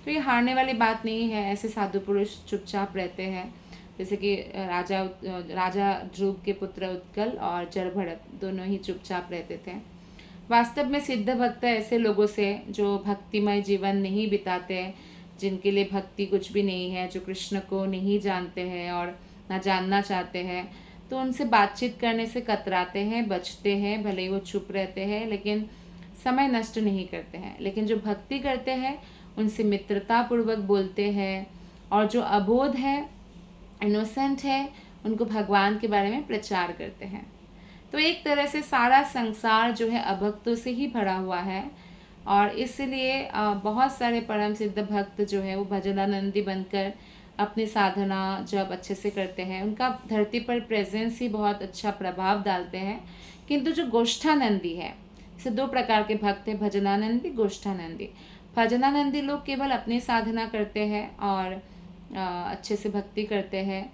तो ये हारने वाली बात नहीं है। ऐसे साधु पुरुष चुपचाप रहते हैं, जैसे कि राजा ध्रुव के पुत्र उत्कल और जड़ भरत दोनों ही चुपचाप रहते थे। वास्तव में सिद्ध भक्त ऐसे लोगों से जो भक्तिमय जीवन नहीं बिताते, जिनके लिए भक्ति कुछ भी नहीं है, जो कृष्ण को नहीं जानते हैं और ना जानना चाहते हैं, तो उनसे बातचीत करने से कतराते हैं, बचते हैं, भले ही वो चुप रहते हैं, लेकिन समय नष्ट नहीं करते हैं। लेकिन जो भक्ति करते हैं उनसे मित्रता पूर्वक बोलते हैं, और जो अबोध है, इनोसेंट है, उनको भगवान के बारे में प्रचार करते हैं। तो एक तरह से सारा संसार जो है अभक्तों से ही भरा हुआ है, और इसलिए बहुत सारे परम सिद्ध भक्त जो है वो भजनानंदी बनकर अपनी साधना जब अच्छे से करते हैं, उनका धरती पर प्रेजेंस ही बहुत अच्छा प्रभाव डालते हैं। किंतु जो गोष्ठानंदी है, जैसे दो प्रकार के भक्त हैं, भजनानंदी, गोष्ठानंदी। भजनानंदी लोग केवल अपनी साधना करते हैं और अच्छे से भक्ति करते हैं,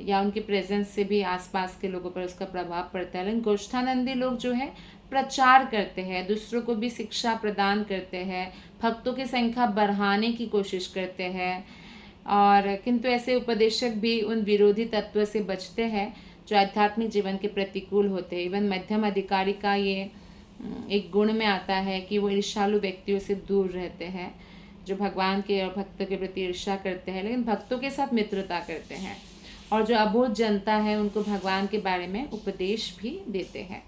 या उनके प्रेजेंस से भी आसपास के लोगों पर उसका प्रभाव पड़ता है। लेकिन गोष्ठानंदी लोग जो है प्रचार करते हैं, दूसरों को भी शिक्षा प्रदान करते हैं, भक्तों की संख्या बढ़ाने की कोशिश करते हैं, और किंतु ऐसे उपदेशक भी उन विरोधी तत्व से बचते हैं जो आध्यात्मिक जीवन के प्रतिकूल होते हैं। इवन मध्यम अधिकारी का ये एक गुण में आता है कि वो ईर्ष्यालु व्यक्तियों से दूर रहते हैं, जो भगवान के और भक्तों के प्रति ईर्ष्या करते हैं, लेकिन भक्तों के साथ मित्रता करते हैं, और जो अबोध जनता है उनको भगवान के बारे में उपदेश भी देते हैं।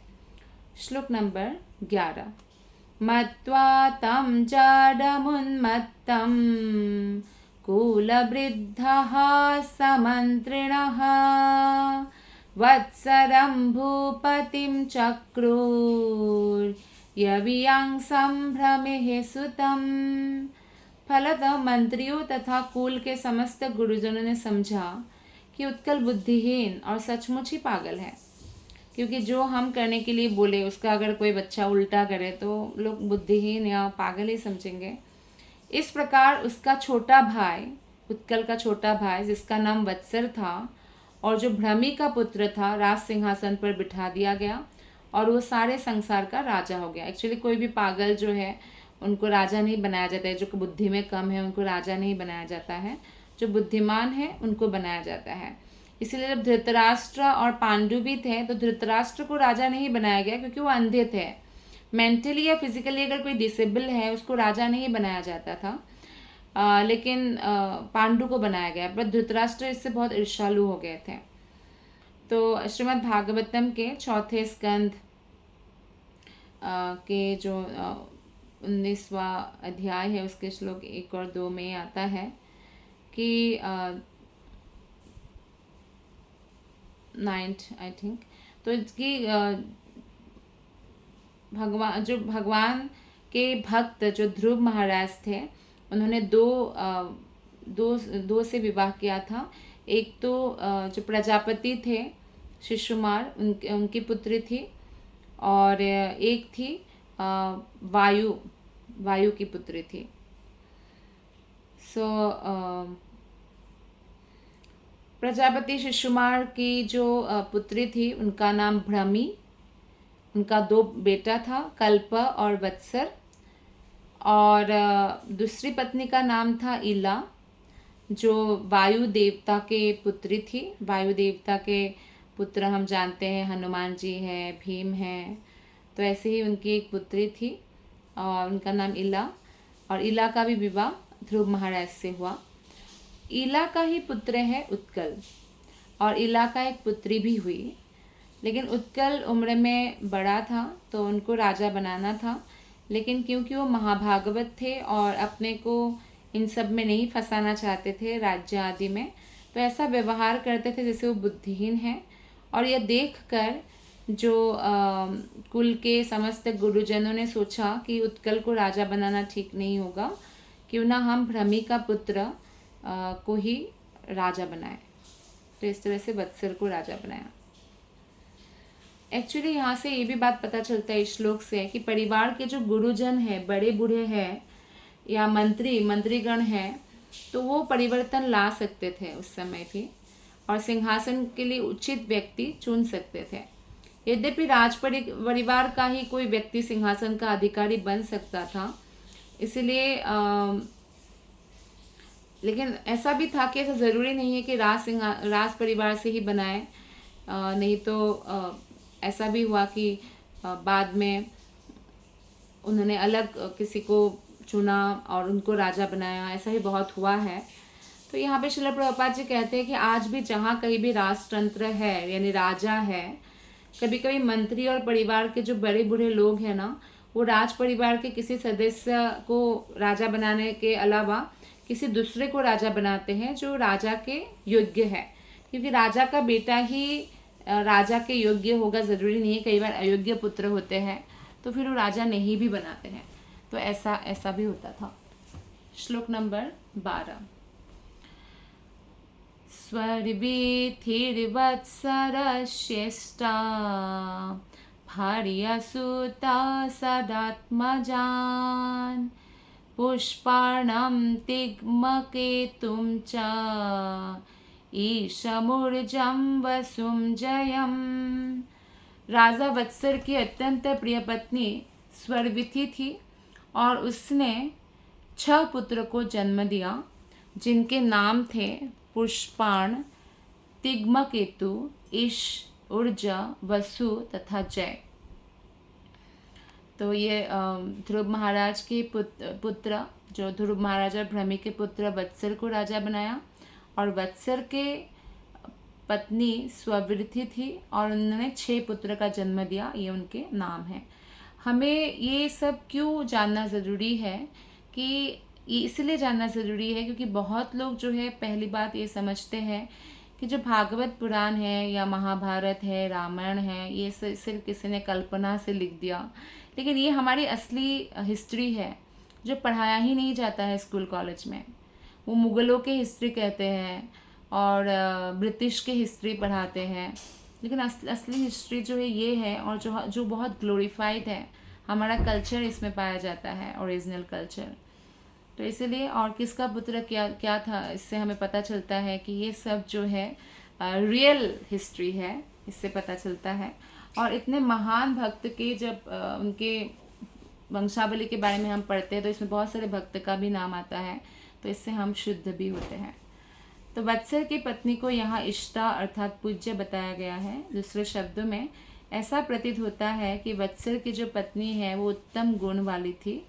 श्लोक नंबर 11। मत्वा तं जडमुन्मत्तं कुलवृद्धः समन्त्रिणः वत्सरं भूपतिं चक्रुर्यवियां संभ्रमे सुतं। फलतः मंत्रियों तथा कुल के समस्त गुरुजनों ने समझा कि उत्कल बुद्धिहीन और सचमुच ही पागल है, क्योंकि जो हम करने के लिए बोले उसका अगर कोई बच्चा उल्टा करे तो लोग बुद्धिहीन या पागल ही समझेंगे। इस प्रकार उसका छोटा भाई, उत्कल का छोटा भाई जिसका नाम वत्सर था और जो भ्रमी का पुत्र था, राज सिंहासन पर बिठा दिया गया और वो सारे संसार का राजा हो गया। एक्चुअली कोई भी पागल जो है उनको राजा नहीं बनाया जाता है, जो बुद्धि में कम है उनको राजा नहीं बनाया जाता है, जो बुद्धिमान है उनको बनाया जाता है। इसलिए जब धृतराष्ट्र और पांडु भी थे तो धृतराष्ट्र को राजा नहीं बनाया गया क्योंकि वो अंधे थे। मेंटली या फिजिकली अगर कोई डिसेबल है उसको राजा नहीं बनाया जाता था, लेकिन पांडु को बनाया गया। पर धृतराष्ट्र इससे बहुत ईर्ष्यालु हो गए थे। तो श्रीमद् भागवतम के चौथे स्कंद के जो 19वां अध्याय है उसके श्लोक 1 और 2 में आता है कि 9th आई थिंक, तो इसकी भगवान के भक्त जो ध्रुव महाराज थे, उन्होंने दो से विवाह किया था। एक तो जो प्रजापति थे शिशुमार, उनकी पुत्री थी, और एक थी वायु की पुत्री थी। प्रजापति शिशुमार की जो पुत्री थी उनका नाम भ्रमी, उनका 2 बेटा था, कल्प और वत्सर, और दूसरी पत्नी का नाम था इला, जो वायु देवता के पुत्री थी। वायु देवता के पुत्र हम जानते हैं हनुमान जी हैं, भीम हैं, तो ऐसे ही उनकी एक पुत्री थी और उनका नाम इला, और इला का भी विवाह ध्रुव महाराज से हुआ। इला का ही पुत्र है उत्कल, और इला का एक पुत्री भी हुई, लेकिन उत्कल उम्र में बड़ा था तो उनको राजा बनाना था, लेकिन क्योंकि वो महाभागवत थे और अपने को इन सब में नहीं फंसाना चाहते थे, राज्य आदि में, तो ऐसा व्यवहार करते थे जैसे वो बुद्धिहीन है। और यह देखकर जो कुल के समस्त गुरुजनों ने सोचा कि उत्कल को राजा बनाना ठीक नहीं होगा, क्यों ना हम भ्रमी का पुत्र को ही राजा बनाए। तो इस तरह से वत्सर को राजा बनाया। एक्चुअली यहाँ से ये भी बात पता चलता है इस श्लोक से कि परिवार के जो गुरुजन हैं, बड़े बूढ़े हैं या मंत्रीगण हैं, तो वो परिवर्तन ला सकते थे उस समय भी, और सिंहासन के लिए उचित व्यक्ति चुन सकते थे। यद्यपि परिवार का ही कोई व्यक्ति सिंहासन का अधिकारी बन सकता था, इसलिए लेकिन ऐसा भी था कि ऐसा ज़रूरी नहीं है कि राज परिवार से ही बनाए, नहीं तो ऐसा भी हुआ कि बाद में उन्होंने अलग किसी को चुना और उनको राजा बनाया, ऐसा भी बहुत हुआ है। तो यहाँ पे श्रील प्रभुपाद जी कहते हैं कि आज भी जहाँ कहीं भी राजतंत्र है, यानी राजा है, कभी कभी मंत्री और परिवार के जो बड़े बूढ़े लोग हैं ना, वो राज परिवार के किसी सदस्य को राजा बनाने के अलावा किसी दूसरे को राजा बनाते हैं जो राजा के योग्य है, क्योंकि राजा का बेटा ही राजा के योग्य होगा ज़रूरी नहीं है, कई बार अयोग्य पुत्र होते हैं तो फिर वो राजा नहीं भी बनाते हैं। तो ऐसा भी होता था। श्लोक नंबर 12। स्वर्वीथिर्वत्सरश्रेष्ठा भार्यासुता सदात्मजान् पुष्पाणं तिग्मकेतुं च ईशमूर्जं वसुं जयम्। राजा वत्सर की अत्यंत प्रिय पत्नी स्वर्विथि थी और उसने 6 पुत्र को जन्म दिया, जिनके नाम थे पुष्पाण, तिग्मकेतु, ईश, ऊर्जा, वसु तथा जय। तो ये ध्रुव महाराज के पुत्र जो ध्रुव महाराज और भ्रमी के पुत्र वत्सर को राजा बनाया, और वत्सर के पत्नी स्ववृद्धि थी और उन्होंने 6 पुत्र का जन्म दिया, ये उनके नाम हैं। हमें ये सब क्यों जानना ज़रूरी है कि इसलिए जानना ज़रूरी है क्योंकि बहुत लोग जो है पहली बात ये समझते हैं कि जो भागवत पुराण है या महाभारत है, रामायण है, ये सिर्फ किसी ने कल्पना से लिख दिया, लेकिन ये हमारी असली हिस्ट्री है जो पढ़ाया ही नहीं जाता है स्कूल कॉलेज में। वो मुग़लों के हिस्ट्री कहते हैं और ब्रिटिश के हिस्ट्री पढ़ाते हैं, लेकिन असली हिस्ट्री जो है ये है, और जो बहुत ग्लोरीफाइड है, हमारा कल्चर इसमें पाया जाता है, ओरिजिनल कल्चर। तो इसीलिए, और किसका पुत्र क्या था, इससे हमें पता चलता है कि ये सब जो है रियल हिस्ट्री है, इससे पता चलता है। और इतने महान भक्त के जब उनके वंशावली के बारे में हम पढ़ते हैं तो इसमें बहुत सारे भक्त का भी नाम आता है, तो इससे हम शुद्ध भी होते हैं। तो वत्सर की पत्नी को यहाँ इष्टा अर्थात पूज्य बताया गया है। दूसरे शब्दों में ऐसा प्रतीत होता है कि वत्सर की जो पत्नी है वो उत्तम गुण वाली थी,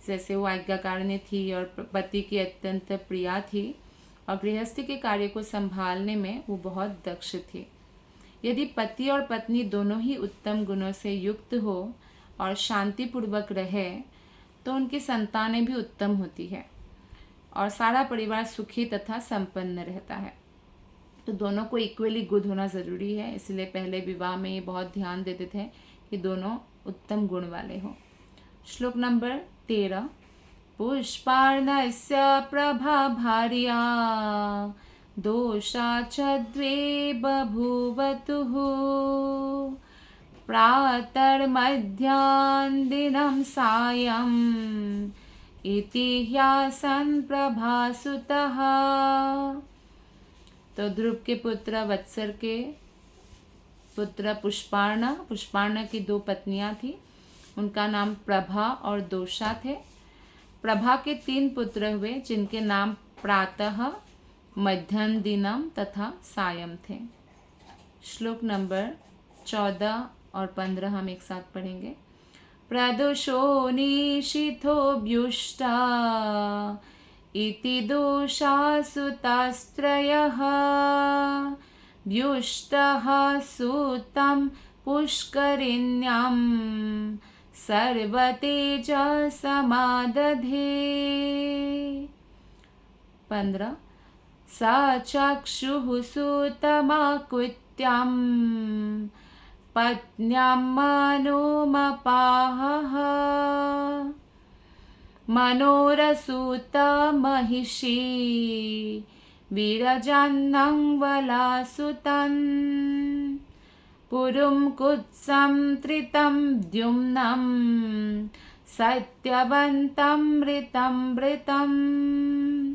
जैसे वो आज्ञाकारिणी थी और पति की अत्यंत प्रिया थी, और गृहस्थी के कार्य को संभालने में वो बहुत दक्ष थी। यदि पति और पत्नी दोनों ही उत्तम गुणों से युक्त हो और शांतिपूर्वक रहे तो उनकी संतानें भी उत्तम होती है और सारा परिवार सुखी तथा संपन्न रहता है। तो दोनों को इक्वली गुड होना ज़रूरी है, इसलिए पहले विवाह में ये बहुत ध्यान देते थे कि दोनों उत्तम गुण वाले हों। श्लोक नंबर 13। पुष्पार्णस्य प्रभा भार्या दोषा च द्वे बभूवतुः प्रातर्मध्याह्नदिनं सायम् इति ह्यासन् प्रभासुतः। तो ध्रुव के पुत्र वत्सर के पुत्र पुष्पार्ण की 2 पत्नियां थी। उनका नाम प्रभा और दोषा थे। प्रभा के 3 पुत्र हुए जिनके नाम प्रातः, मध्याह्न दिनम तथा सायं थे। श्लोक नंबर 14 और 15 हम एक साथ पढ़ेंगे। प्रदोषो निशिथोऽभ्युष्टा इति दोषासुतास्त्रयः व्युष्टः सूतं पुष्करिण्यां सर्वतेजसमादधे। 15 स चक्षुः सूतमाकृत्यां पत्न्यां मनोमपाहः मनोरसूता महिषी विरजान्नं वलासुतन् पुरुं कुत्सं त्रितं द्युम्नं सत्यवन्तं मृतम्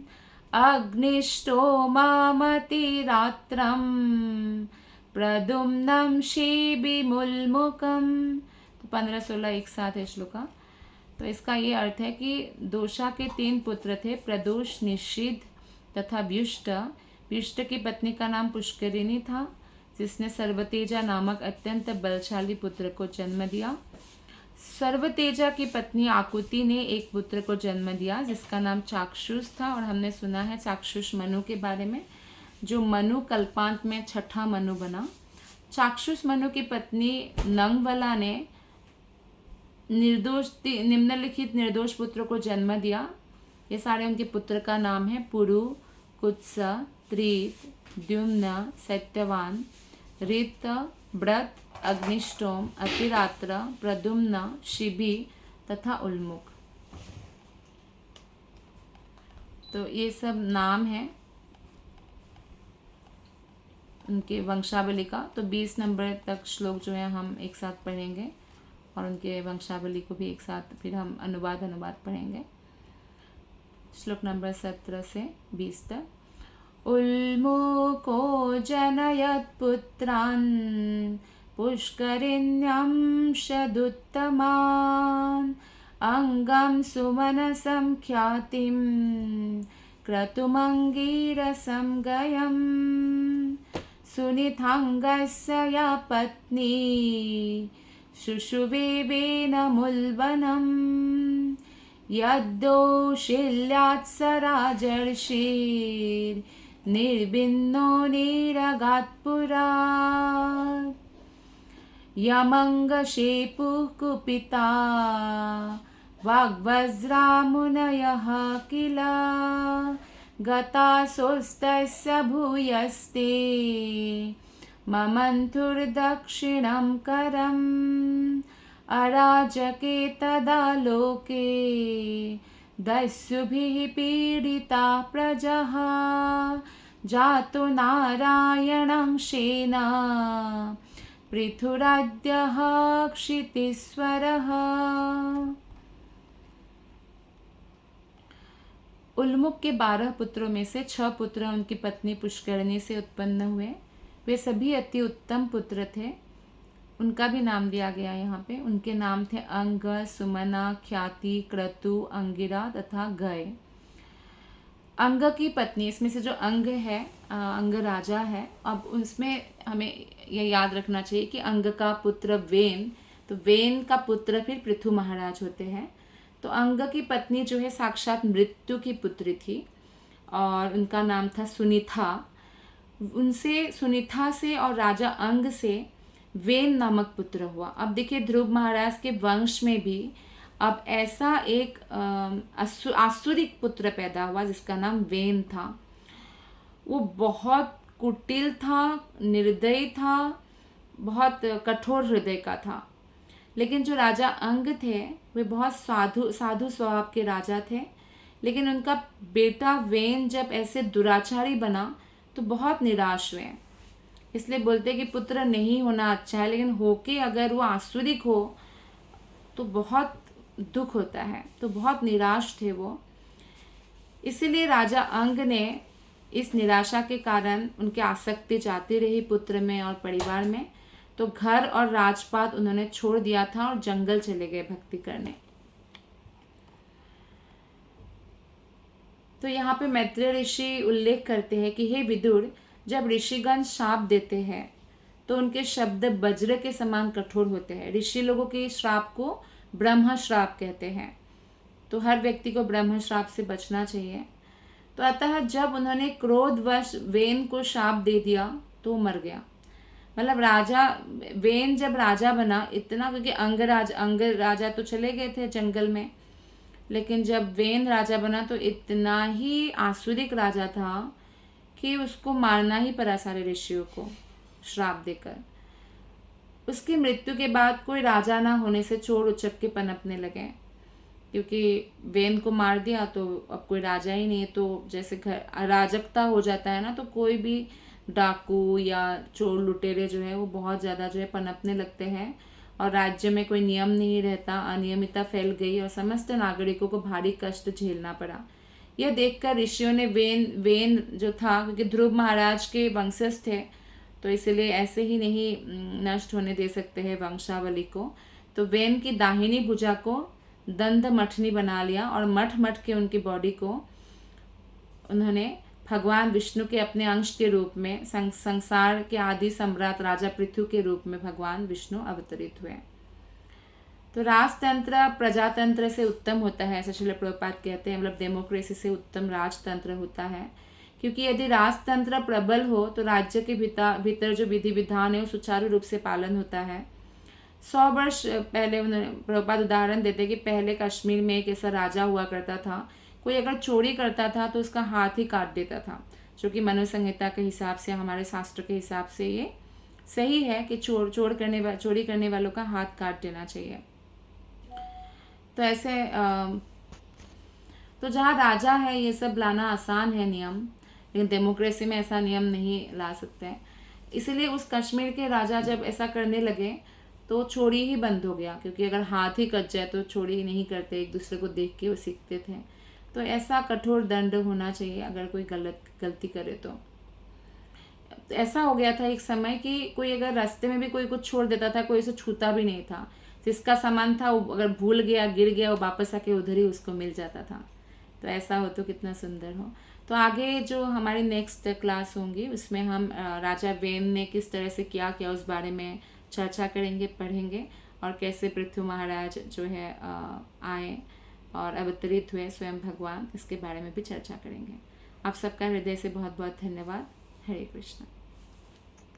अग्निष्टोमामतिरात्रं प्रद्युम्नं शिबिमुल्मुखम्। तो 15-16 एक साथ है श्लोका। तो इसका ये अर्थ है कि दोषा के 3 पुत्र थे, प्रदोष, निषिद्ध तथा व्युष्ट। व्युष्ट की पत्नी का नाम पुष्करिणी था जिसने सर्वतेजा नामक अत्यंत बलशाली पुत्र को जन्म दिया। सर्वतेजा की पत्नी आकुति ने एक पुत्र को जन्म दिया जिसका नाम चाक्षुष था। और हमने सुना है चाक्षुष मनु के बारे में, जो मनु कल्पांत में 6ठा मनु बना। चाक्षुष मनु की पत्नी नंगवला ने निम्नलिखित निर्दोष पुत्र को जन्म दिया। ये सारे उनके पुत्र का नाम है पुरु, कुत्स, त्रित, द्युम्न, सत्यवान, ऋत, व्रत, अग्निष्टोम, अतिरात्र, प्रद्युम्न, शिबि तथा उल्मुख। तो ये सब नाम है उनके वंशावली का। तो 20 नंबर तक श्लोक जो है हम एक साथ पढ़ेंगे और उनके वंशावली को भी एक साथ फिर हम अनुवाद पढ़ेंगे। श्लोक नंबर 17 से 20 तक। उल्मुको जनयत् पुत्रान् पुष्करिण्यां शदुत्तमान् अंगं सुमनसं ख्यातिं क्रतुमंगीरसं गयम् सुनितांगस्य या पत्नी शुशुवेवेनमुल्बनम् यद्दोषिल्यात्सराजर्षिर्निर्भिन्नो निरगात्पुरात् यमंगशेपुः कुपिता वाग्वज्रामुनयः किल गतासोस्तस्य भूयस्ते ममन्थुर्दक्षिणं करम् अराजके तदा लोके दस्युभिः पीडिता प्रजः जातु नारायणं शेन पृथुराद्यः क्षितिस्वरः। उल्मुख के 12 पुत्रों में से 6 पुत्र उनकी पत्नी पुष्करिणी से उत्पन्न हुए। वे सभी अति उत्तम पुत्र थे। उनका भी नाम दिया गया यहाँ पे। उनके नाम थे अंग, सुमना, ख्याति, क्रतु, अंगिरा तथा गय। अंग की पत्नी, इसमें से जो अंग है, अंग राजा है। अब उसमें हमें यह याद रखना चाहिए कि अंग का पुत्र वेन, तो वेन का पुत्र फिर पृथु महाराज होते हैं। तो अंग की पत्नी जो है साक्षात मृत्यु की पुत्री थी और उनका नाम था सुनीता। उनसे सुनीता से और राजा अंग से वेन नामक पुत्र हुआ। अब देखिए ध्रुव महाराज के वंश में भी अब ऐसा एक आसुरिक पुत्र पैदा हुआ जिसका नाम वेन था। वो बहुत कुटिल था, निर्दयी था, बहुत कठोर हृदय का था। लेकिन जो राजा अंग थे वे बहुत साधु स्वभाव के राजा थे। लेकिन उनका बेटा वेन जब ऐसे दुराचारी बना तो बहुत निराश हुए। इसलिए बोलते कि पुत्र नहीं होना अच्छा है, लेकिन होके अगर वो आसुरिक हो तो बहुत दुख होता है। तो बहुत निराश थे वो। इसीलिए राजा अंग ने इस निराशा के कारण उनकी आसक्ति जाती रही पुत्र में और परिवार में। तो घर और राजपाट उन्होंने छोड़ दिया था और जंगल चले गए भक्ति करने। तो यहाँ पे मैत्रेय ऋषि उल्लेख करते हैं कि हे विदुर, जब ऋषिगण शाप देते हैं तो उनके शब्द वज्र के समान कठोर होते हैं। ऋषि लोगों के श्राप को ब्रह्म श्राप कहते हैं। तो हर व्यक्ति को ब्रह्म श्राप से बचना चाहिए। तो अतः जब उन्होंने क्रोधवश वेन को शाप दे दिया तो मर गया। मतलब राजा वेन जब राजा बना इतना, क्योंकि अंग राजा तो चले गए थे जंगल में, लेकिन जब वेन राजा बना तो इतना ही आसुरिक राजा था कि उसको मारना ही पड़ा सारे ऋषियों को श्राप देकर। उसकी मृत्यु के बाद कोई राजा ना होने से चोर उचक्के पनपने लगे, क्योंकि वेन को मार दिया तो अब कोई राजा ही नहीं है। तो जैसे घर अराजकता हो जाता है ना, तो कोई भी डाकू या चोर लुटेरे जो है वो बहुत ज़्यादा जो है पनपने लगते हैं और राज्य में कोई नियम नहीं रहता, अनियमितता फैल गई और समस्त नागरिकों को भारी कष्ट झेलना पड़ा। यह देखकर ऋषियों ने वेन जो था, क्योंकि ध्रुव महाराज के वंशज थे तो इसलिए ऐसे ही नहीं नष्ट होने दे सकते हैं वंशावली को। तो वेन की दाहिनी भुजा को दंड मठनी बना लिया और मठ मठ के उनकी बॉडी को उन्होंने भगवान विष्णु के अपने अंश के रूप में संसार के आदि सम्राट राजा पृथु के रूप में भगवान विष्णु अवतरित हुए। तो राजतंत्र प्रजातंत्र से उत्तम होता है, ऐसा श्रील प्रभुपाद कहते हैं। मतलब डेमोक्रेसी से उत्तम राजतंत्र होता है, क्योंकि यदि राजतंत्र प्रबल हो तो राज्य के भीतर जो विधि विधान है वो सुचारू रूप से पालन होता है। 100 वर्ष पहले उन्होंने प्रभुपाद उदाहरण देते कि पहले कश्मीर में एक ऐसा राजा हुआ करता था, कोई अगर चोरी करता था तो उसका हाथ ही काट देता था, जो कि मनु संहिता के हिसाब से, हमारे शास्त्र के हिसाब से ये सही है कि चोरी करने वालों का हाथ काट देना चाहिए। तो ऐसे तो जहाँ राजा है ये सब लाना आसान है नियम, लेकिन डेमोक्रेसी में ऐसा नियम नहीं ला सकते हैं। इसीलिए उस कश्मीर के राजा जब ऐसा करने लगे तो चोरी ही बंद हो गया, क्योंकि अगर हाथ ही कट जाए तो चोरी नहीं करते, एक दूसरे को देख के वो सीखते थे। तो ऐसा कठोर दंड होना चाहिए अगर कोई गलती करे तो। ऐसा हो गया था एक समय कि कोई अगर रास्ते में भी कोई कुछ छोड़ देता था, कोई उसे छूता भी नहीं था। जिसका सामान था वो अगर भूल गया, गिर गया, वो वापस आके उधर ही उसको मिल जाता था। तो ऐसा हो तो कितना सुंदर हो। तो आगे जो हमारी नेक्स्ट क्लास होंगी उसमें हम राजा वेन ने किस तरह से क्या किया उस बारे में चर्चा करेंगे, पढ़ेंगे, और कैसे पृथु महाराज जो है आए और अवतरित हुए स्वयं भगवान, इसके बारे में भी चर्चा करेंगे। आप सबका हृदय से बहुत बहुत धन्यवाद। हरे कृष्ण।